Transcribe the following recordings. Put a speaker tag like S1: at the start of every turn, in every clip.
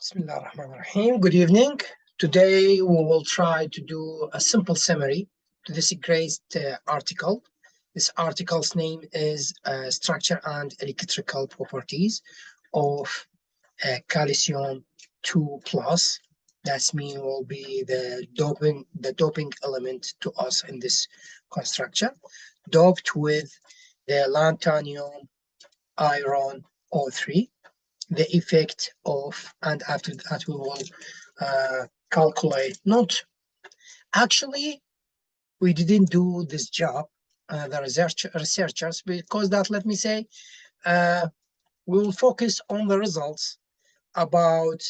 S1: Bismillah ar-Rahman ar-Rahim. Good evening. Today we will try to do a simple summary to this great article. This article's name is Structure and Electrical Properties of Calcium 2 plus. That means will be the doping element to us in this construction, doped with the lanthanum iron O3. The effect of, and after that we will calculate. Not actually, we didn't do this job, the researchers, because that, let me say, we will focus on the results about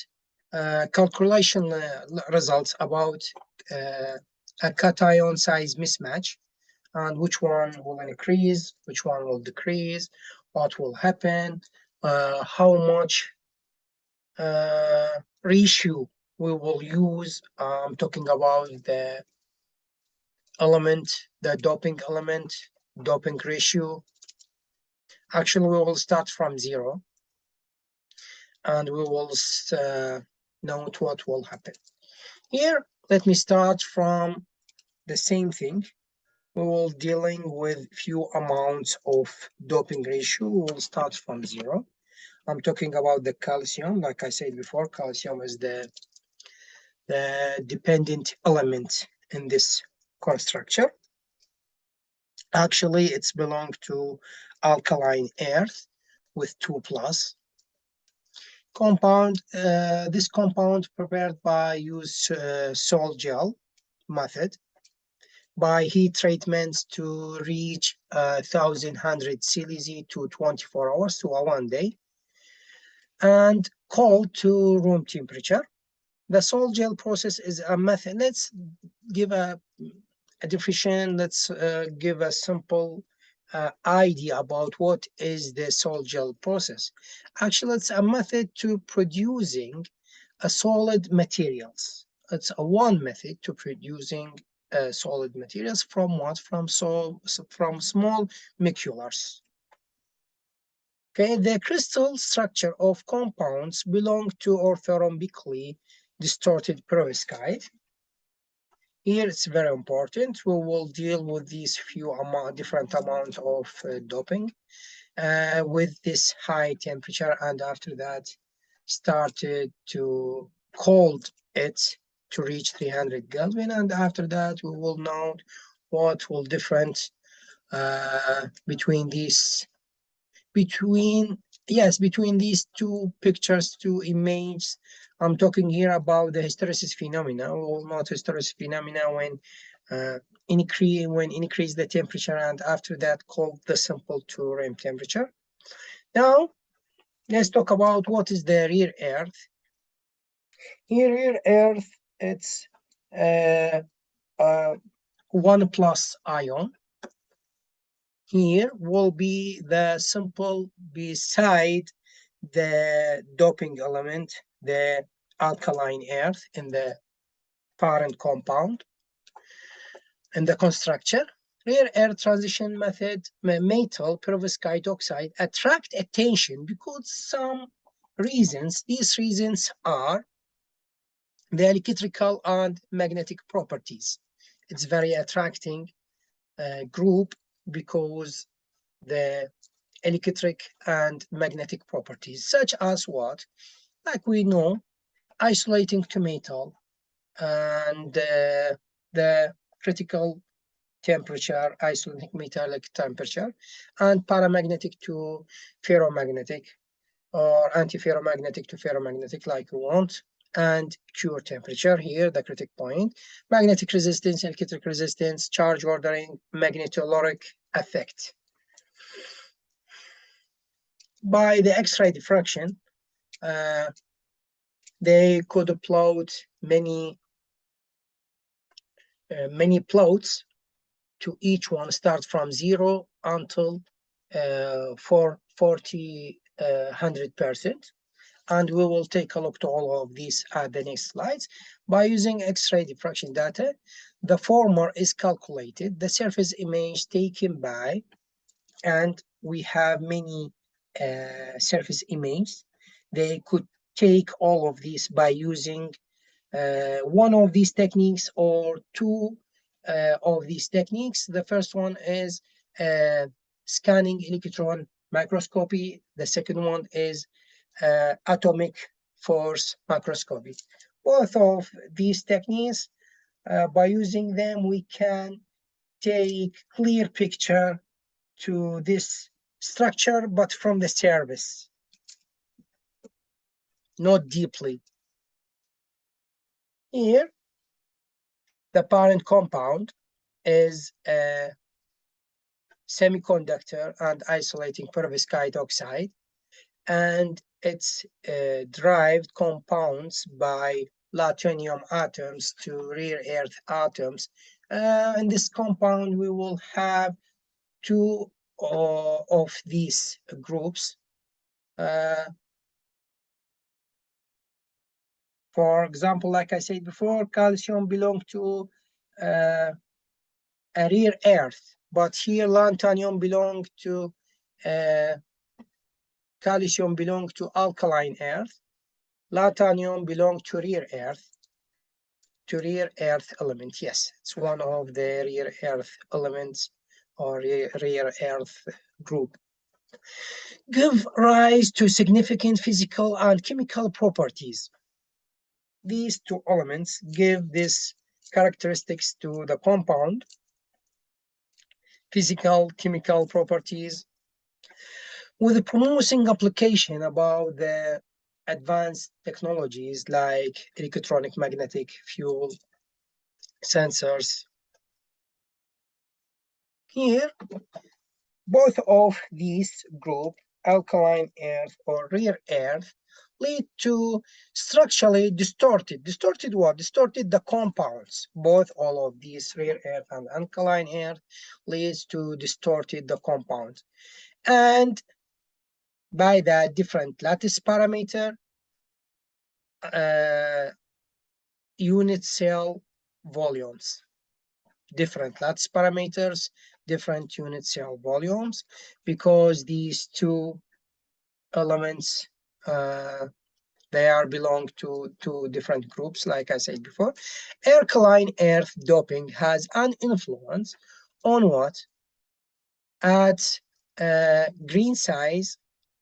S1: calculation results about a cation size mismatch, and which one will increase, which one will decrease, what will happen, how much ratio we will use. I'm talking about the element, the doping element, doping ratio. Actually, we will start from 0 and we will note what will happen. Here, let me start from the same thing. We will dealing with few amounts of doping ratio. We will start from 0. I'm talking about the calcium. Like I said before, calcium is the dependent element in this construction. Actually, it's belong to alkaline earth with 2 plus. Compound, this compound prepared by use salt gel method by heat treatments to reach 1100 Celsius to 24 hours to 1 day, and cold to room temperature. The salt gel process is a method. Let's give a definition. Let's give a simple idea about what is the salt gel process. Actually, it's a method to producing a solid materials. It's a one method to producing solid materials from what? From small molecules. Okay, the crystal structure of compounds belong to orthorhombic distorted perovskite. Here it's very important. We will deal with these few different amounts of doping with this high temperature, and after that started to cold it to reach 300 Kelvin, and after that we will note what will different between these two pictures, two images. I'm talking here about the hysteresis phenomena. We will note hysteresis phenomena when increase the temperature, and after that cold the sample to room temperature. Now let's talk about what is the rear earth. Here, rear earth, it's 1 plus ion. Here will be the sample beside the doping element, the alkaline earth in the parent compound. In the construction, rear earth transition method, metal perovskite oxide attract attention because some reasons. These reasons are the electrical and magnetic properties. It's very attracting group because the electric and magnetic properties, such as what? Like we know, isolating to metal and the critical temperature, isolating metallic temperature, and paramagnetic to ferromagnetic or antiferromagnetic to ferromagnetic, like we want, and cure temperature. Here the critical point: magnetic resistance, electric resistance, charge ordering, magnetoloric effect. By the X-ray diffraction, they could plot many plots to each one, start from 0 until 100%. And we will take a look to all of these at the next slides. By using X-ray diffraction data, the former is calculated, the surface image taken by, and we have many surface images. They could take all of these by using one of these techniques or two of these techniques. The first one is scanning electron microscopy. The second one is atomic force microscopy. Both of these techniques, by using them, we can take clear picture to this structure, but from the surface, not deeply. Here, the parent compound is a semiconductor and isolating perovskite oxide, and it's derived compounds by platinum atoms to rare earth atoms. In this compound, we will have two of these groups. For example, like I said before, calcium belongs to a rare earth, but here lanthanum belongs to calcium belongs to alkaline earth. Lanthanum belongs to rare earth element. Yes, it's one of the rare earth elements or rare earth group. Give rise to significant physical and chemical properties. These two elements give these characteristics to the compound: physical, chemical properties, with promising application about the advanced technologies like electronic magnetic fuel sensors. Here, both of these group, alkaline earth or rare earth, lead to structurally distorted what? Distorted the compounds. Both all of these rare earth and alkaline earth leads to distorted the compounds. And by the different lattice parameter, unit cell volumes. Different lattice parameters, different unit cell volumes, because these two elements they are belong to two different groups, like I said before. Alkaline earth doping has an influence on what? At grain size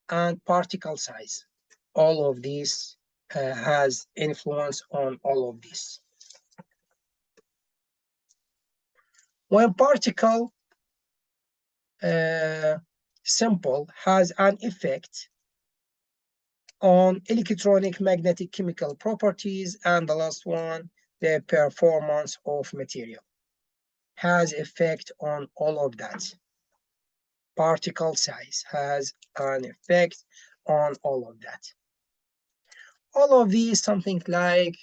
S1: and particle size. All of these has influence on all of this. When particle simple has an effect on electronic magnetic chemical properties, and the last one, the performance of material, has effect on all of that. Particle size has an effect on all of that. All of these, something like,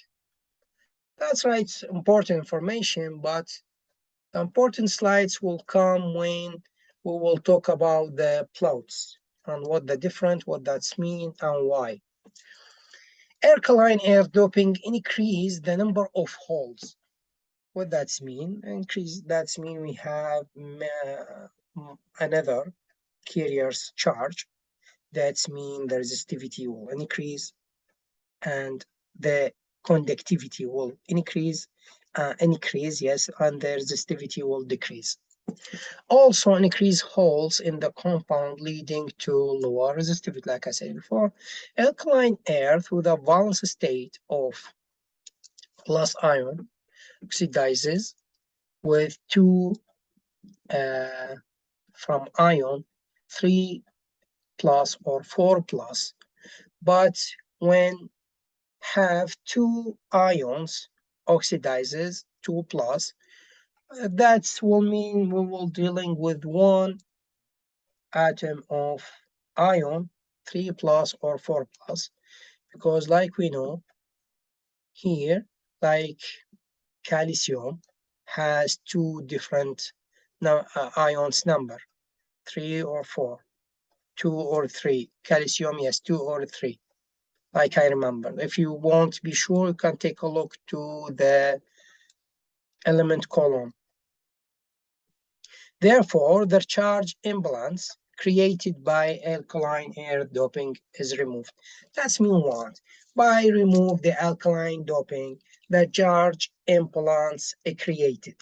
S1: that's right, important information, but the important slides will come when we will talk about the plots and what the different, what that's mean and why. Alkaline earth doping increase the number of holes. What that's mean? Increase, that's mean we have another carrier's charge. That's mean the resistivity will increase and the conductivity will increase, yes, and the resistivity will decrease. Also increase holes in the compound, leading to lower resistivity, like I said before. Alkaline earth with a valence state of plus ion oxidizes with 2 from ion 3 plus or 4 plus, but when have 2 ions oxidizes 2 plus, that will mean we will dealing with 1 atom of ion 3 plus or 4 plus, because like we know here, like calcium has 2 different ions number, 3 or 4, 2 or 3. Calcium, yes, 2 or 3, like I remember. If you want to be sure, you can take a look to the element column. Therefore, the charge imbalance created by alkaline air doping is removed. That's mean what? By remove the alkaline doping, the charge imbalance is created.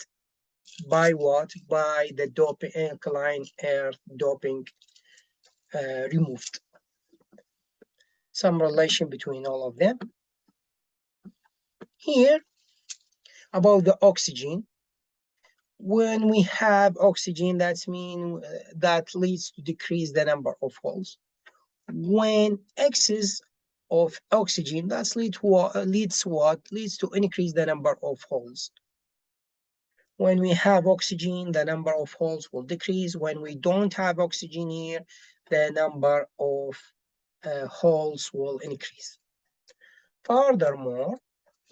S1: By what? By the doping, alkaline air doping removed. Some relation between all of them. Here, about the oxygen. When we have oxygen, that means that leads to decrease the number of holes. When excess of oxygen, that leads to increase the number of holes. When we have oxygen, the number of holes will decrease. When we don't have oxygen here, the number of holes will increase. Furthermore,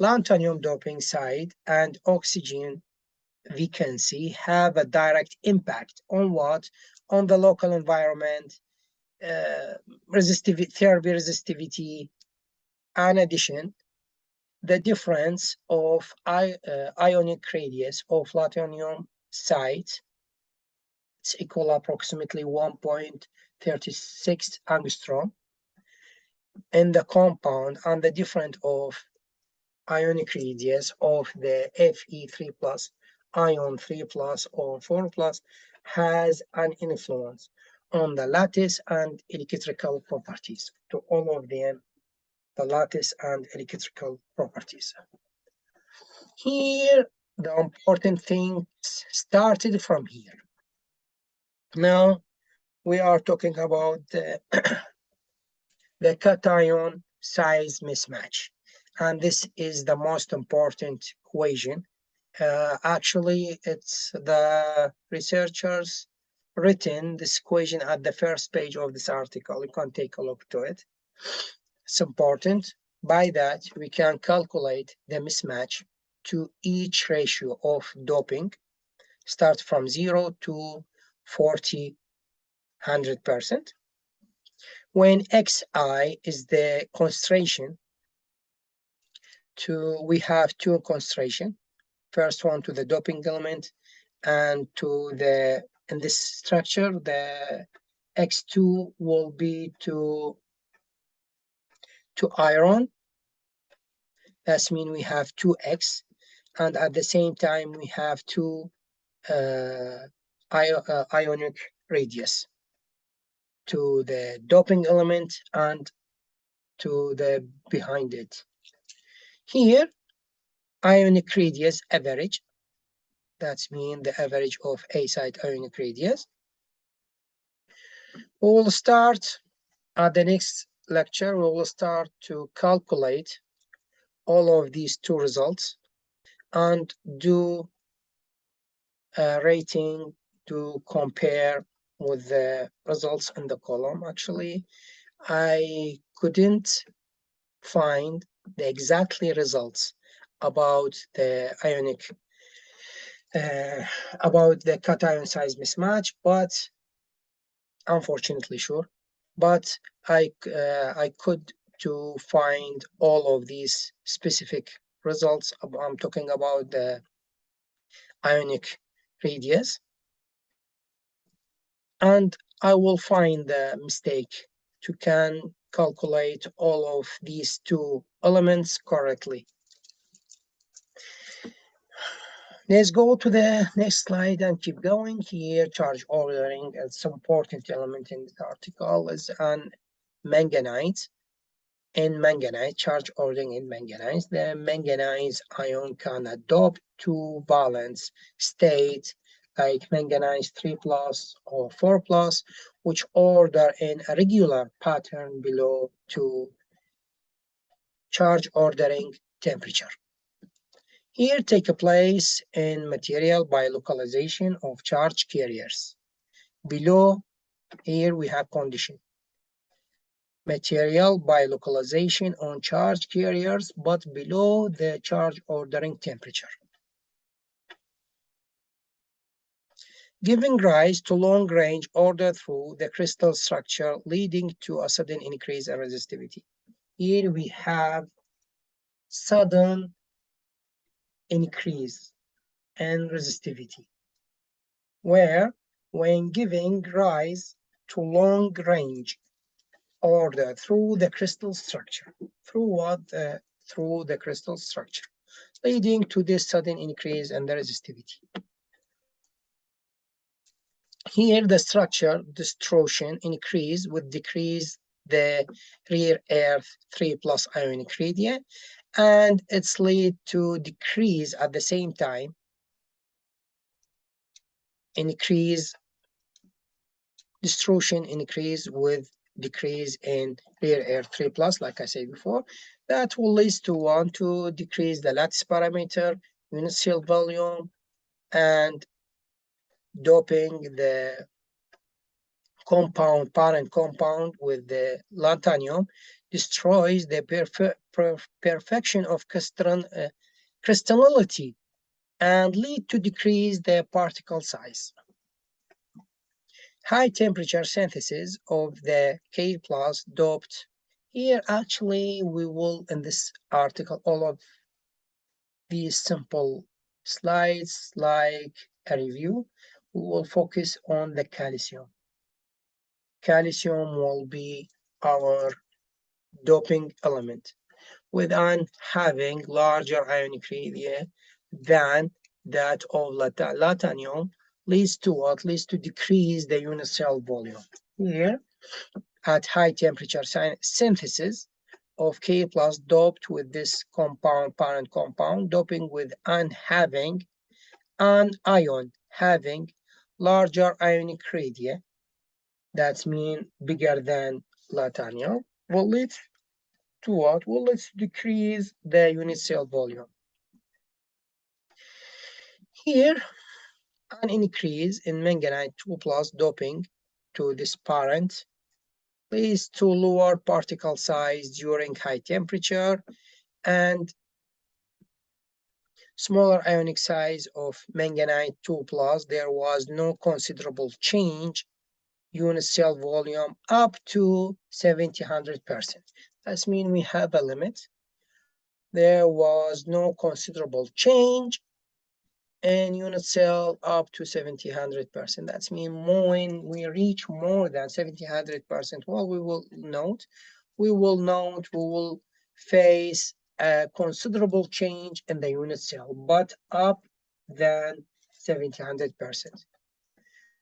S1: lanthanum doping site and oxygen vacancy have a direct impact on what? On the local environment, therapy resistivity. In addition, the difference of ionic radius of lanthanum site, it's equal approximately 1.36 angstrom in the compound, and the difference of ionic radius of the Fe3 plus, ion 3 plus or 4 plus has an influence on the lattice and electrical properties. To all of them, the lattice and electrical properties. Here, the important things started from here. Now, we are talking about the cation size mismatch. And this is the most important equation. Actually, it's the researchers written this equation at the first page of this article. You can take a look to it. It's important. By that, we can calculate the mismatch to each ratio of doping, start from 0 to 40, 100%. When Xi is the concentration, we have two concentration. First one to the doping element, and to the, in this structure, the X2 will be to iron. That means we have 2X, and at the same time we have two ionic radius to the doping element and to the behind it. Here, ionic radius average, that means the average of A site ionic radius. We will start at the next lecture, we will start to calculate all of these two results and do a rating to compare with the results in the column. Actually, I couldn't find the exactly results about the ionic about the cation size mismatch, but unfortunately, but I could to find all of these specific results. I'm talking about the ionic radius, and I will find the mistake to can calculate all of these two elements correctly. Let's go to the next slide and keep going. Here, charge ordering as an important element in the article is an manganite. In manganite, charge ordering in manganese, the manganese ion can adopt to valence state like manganese 3 plus or 4 plus, which order in a regular pattern below to charge ordering temperature. Here take a place in material by localization of charge carriers. Below here we have condition. Material by localization on charge carriers, but below the charge ordering temperature. Giving rise to long-range order through the crystal structure, leading to a sudden increase in resistivity. Here we have sudden increase in resistivity, where when giving rise to long range order through the crystal structure. Through what? Through the crystal structure, leading to this sudden increase in the resistivity. Here, the structure distortion increase would decrease the rare earth 3 plus ionic radii, and it's lead to decrease at the same time, increase distortion increase with decrease in rare earth 3 plus, like I said before. That will lead to one to decrease the lattice parameter, unit cell volume, and doping the parent compound with the lanthanum destroys the perfection of crystallinity and lead to decrease the particle size. High temperature synthesis of the K plus doped. Here, actually, we will, in this article, all of these simple slides, like a review, we will focus on the calcium. Calcium will be our doping element, with having larger ionic radii than that of lanthanum, leads to what? Leads to decrease the unit cell volume. Here, at high temperature synthesis of K plus doped with this compound, parent compound, doping with having an ion having larger ionic radii, that means bigger than lanthanum, will lead to what? Will lead to decrease the unit cell volume. Here, an increase in manganite 2 plus doping to this parent leads to lower particle size during high temperature and smaller ionic size of manganite 2 plus. There was no considerable change unit cell volume up to 70-100%. That means we have a limit. There was no considerable change in unit cell up to 70-100%. That means when we reach more than 70-100%, well, we will face a considerable change in the unit cell, but up than 70-100%.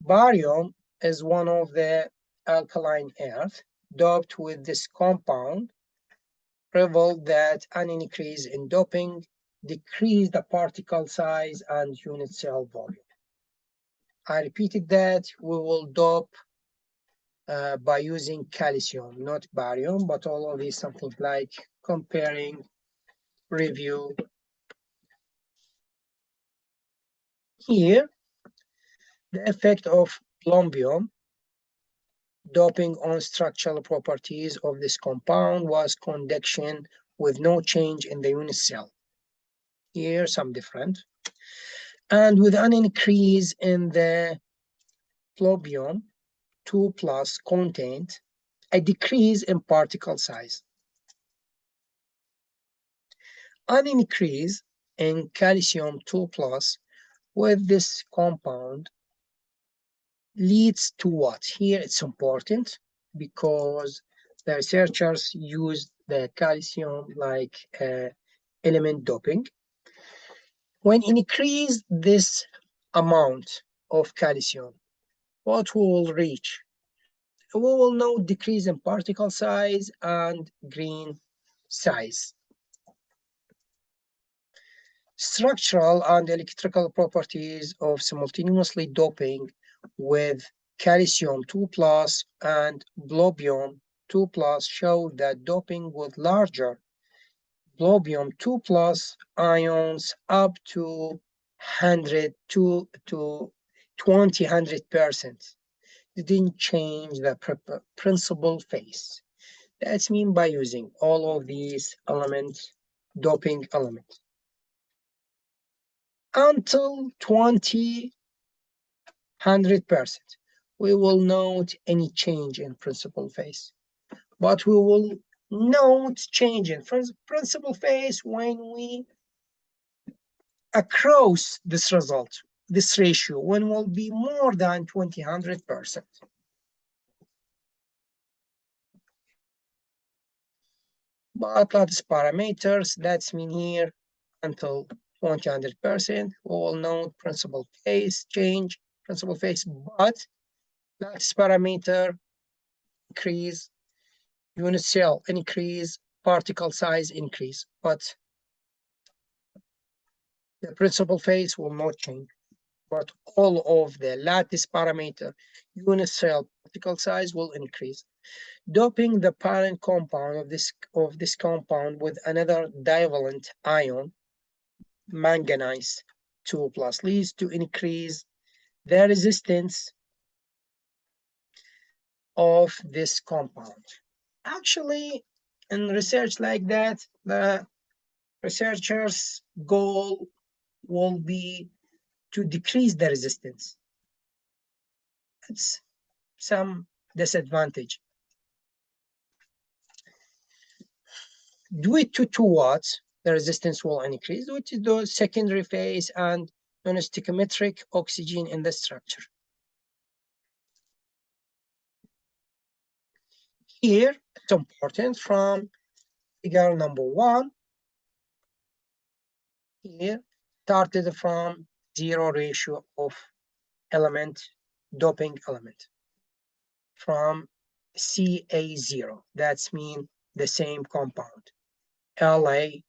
S1: Barium is one of the alkaline earth doped with this compound, revealed that an increase in doping decreased the particle size and unit cell volume. I repeated that we will dope by using calcium, not barium, but all of these something like comparing, review. Here, the effect of plombium doping on structural properties of this compound was conduction with no change in the unit cell. Here, some different. And with an increase in the plombium 2 plus content, a decrease in particle size. An increase in calcium 2 plus with this compound leads to what? Here it's important because the researchers used the calcium like element doping. When increase this amount of calcium, what we will reach? We will know decrease in particle size and grain size. Structural and electrical properties of simultaneously doping with calcium 2 plus and plombium 2 plus show that doping with larger plombium 2 plus ions up to 100 to 20-100% didn't change the principal phase. That's mean by using all of these elements, doping elements. Until 20-100%, we will note any change in principal phase, but we will note change in principal phase when we across this result, this ratio, when will be more than 20-100%. But lattice parameters, that's mean here until 100%, we will know principal phase change, principal phase, but lattice parameter increase, unit cell increase, particle size increase, but the principal phase will not change. But all of the lattice parameter, unit cell, particle size will increase. Doping the parent compound of this compound with another divalent ion, manganese 2 plus, leads to increase the resistance of this compound. Actually, in research like that, the researchers' goal will be to decrease the resistance. It's some disadvantage. Due to 2 watts, the resistance will increase due to the secondary phase and non-stoichiometric oxygen in the structure. Here, it's important from figure number 1. Here, started from 0 ratio of element, doping element, from Ca0. That's mean the same compound, LaFeo3.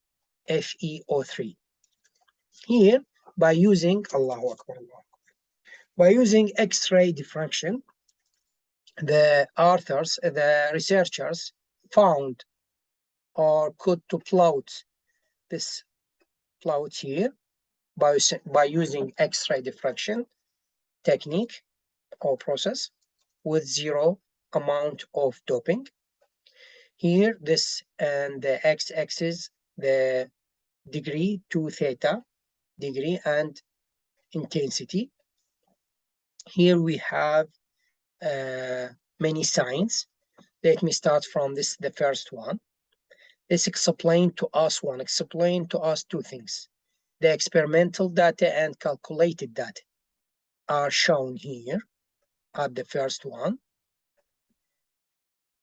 S1: Here, by using Allahu Akbar, by using X-ray diffraction, the authors, the researchers found or could to plot this plot here by using X-ray diffraction technique or process with 0 amount of doping. Here, this and the x-axis, the degree to theta, degree and intensity. Here we have many signs. Let me start from this, the first one. This explain to us two things. The experimental data and calculated data are shown here at the first one,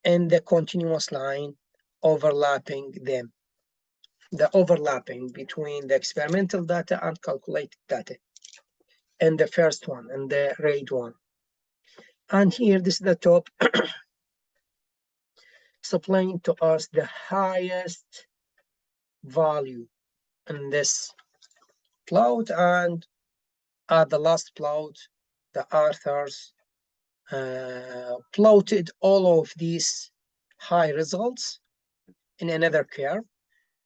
S1: and the continuous line overlapping them. The overlapping between the experimental data and calculated data, and the first one and the red one. And here, this is the top, explain to us the highest value in this plot, and at the last plot, the authors plotted all of these high results in another curve.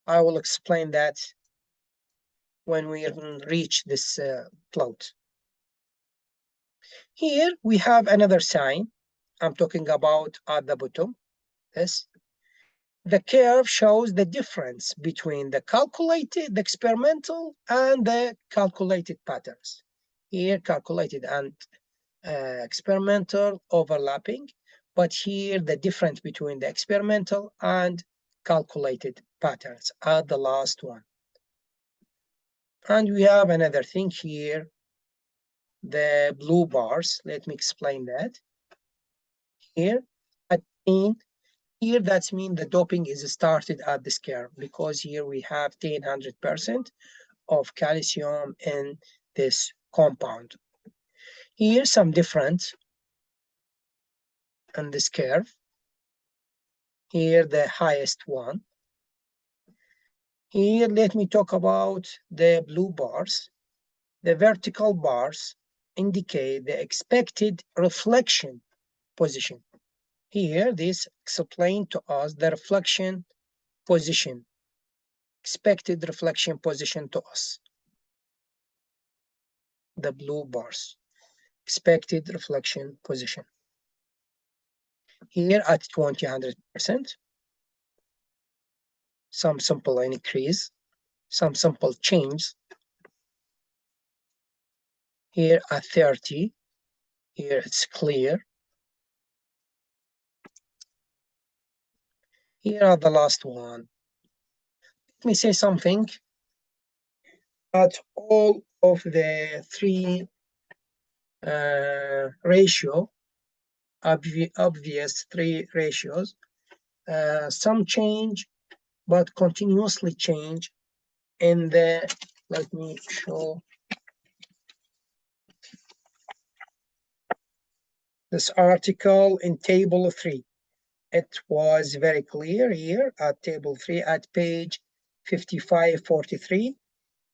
S1: I will explain that when we reach this plot. Here we have another sign. I'm talking about at the bottom. This. The curve shows the difference between the calculated, the experimental, and the calculated patterns. Here, calculated and experimental overlapping, but here the difference between the experimental and calculated patterns are the last one. And we have another thing here, the blue bars. Let me explain that. Here, here that means the doping is started at this curve, because here we have 100% of calcium in this compound. Here some difference in this curve. Here the highest one. Here let me talk about the blue bars. The vertical bars indicate the expected reflection position. Here this explains to us the reflection position, expected reflection position to us. The blue bars, expected reflection position. Here at 100%, some simple increase, some simple change. Here at 30, here it's clear. Here are the last one. Let me say something. At all of the 3 ratio, obvious 3 ratios, some change but continuously change in the, let me show this article in table 3. It was very clear here at table 3 at page 5543.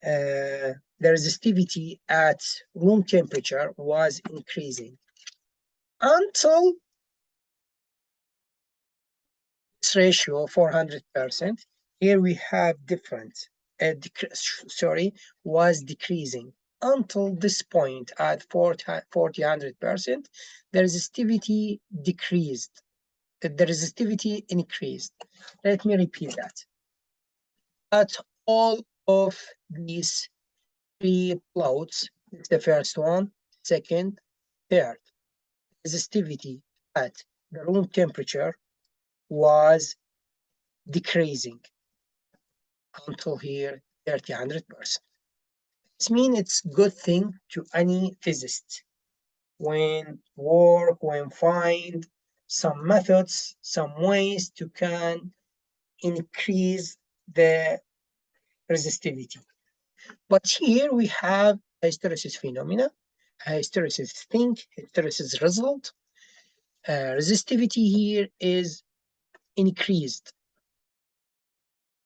S1: The resistivity at room temperature was increasing until this ratio 400%. Here we have different, was decreasing until this point at 400%. The resistivity decreased. The resistivity increased. Let me repeat that. At all of these 3 plots, the first one, second, third, resistivity at the room temperature was decreasing until here 300%. This means it's good thing to any physicist when find some methods, some ways to can increase the resistivity. But here we have hysteresis phenomena, hysteresis thing, hysteresis result. Resistivity here is increased.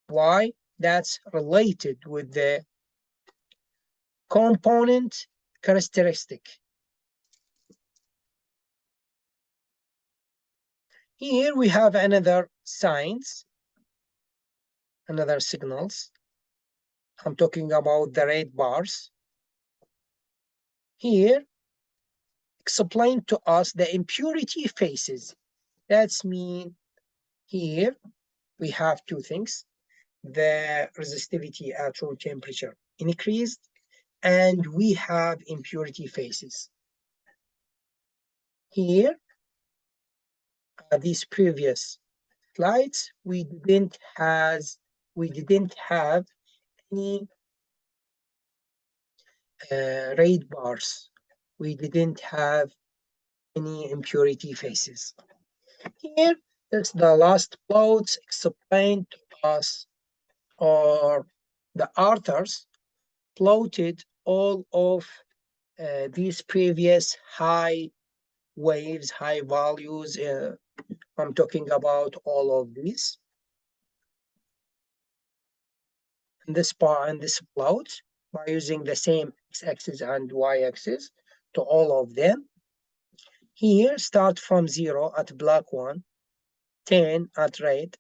S1: Why? That's related with the component characteristic. Here we have another signs, another signals. I'm talking about the red bars. Here, explain to us the impurity phases. That's mean here we have 2 things. The resistivity at room temperature increased, and we have impurity phases. Here, these previous slides, we didn't have any red bars. We didn't have any impurity phases. Here, that's the last plots explained to us, or the authors plotted all of these previous high waves, high values. I'm talking about all of these. In this part, in this plot, by using the same x-axis and y-axis to all of them. Here, start from 0 at black one, 10 at red,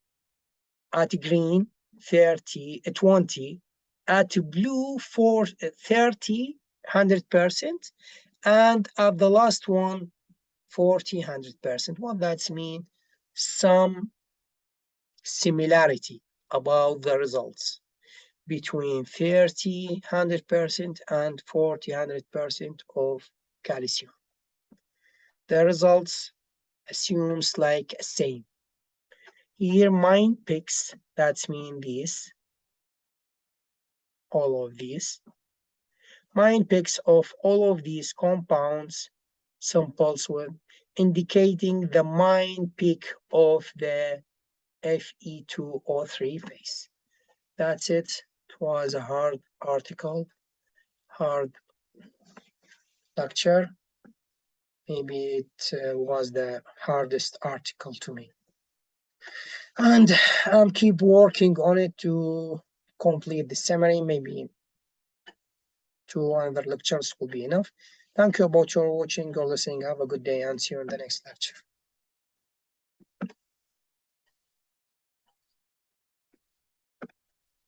S1: at green, 30, 20, at blue for 30, 100%, and at the last one, 40, 100%. What that means? Some similarity about the results between 30, 100% and 40, 100% of calcium. The results assumes like same. Here mine picks, that means this, all of these. Mine picks of all of these compounds, samples with indicating the mine peak of the Fe2O3 phase. That's it. It was a hard article, hard lecture. Maybe it was the hardest article to me. And I'll keep working on it to complete the summary. Maybe 2 other lectures will be enough. Thank you about your watching or listening. Have a good day and see you in the next lecture.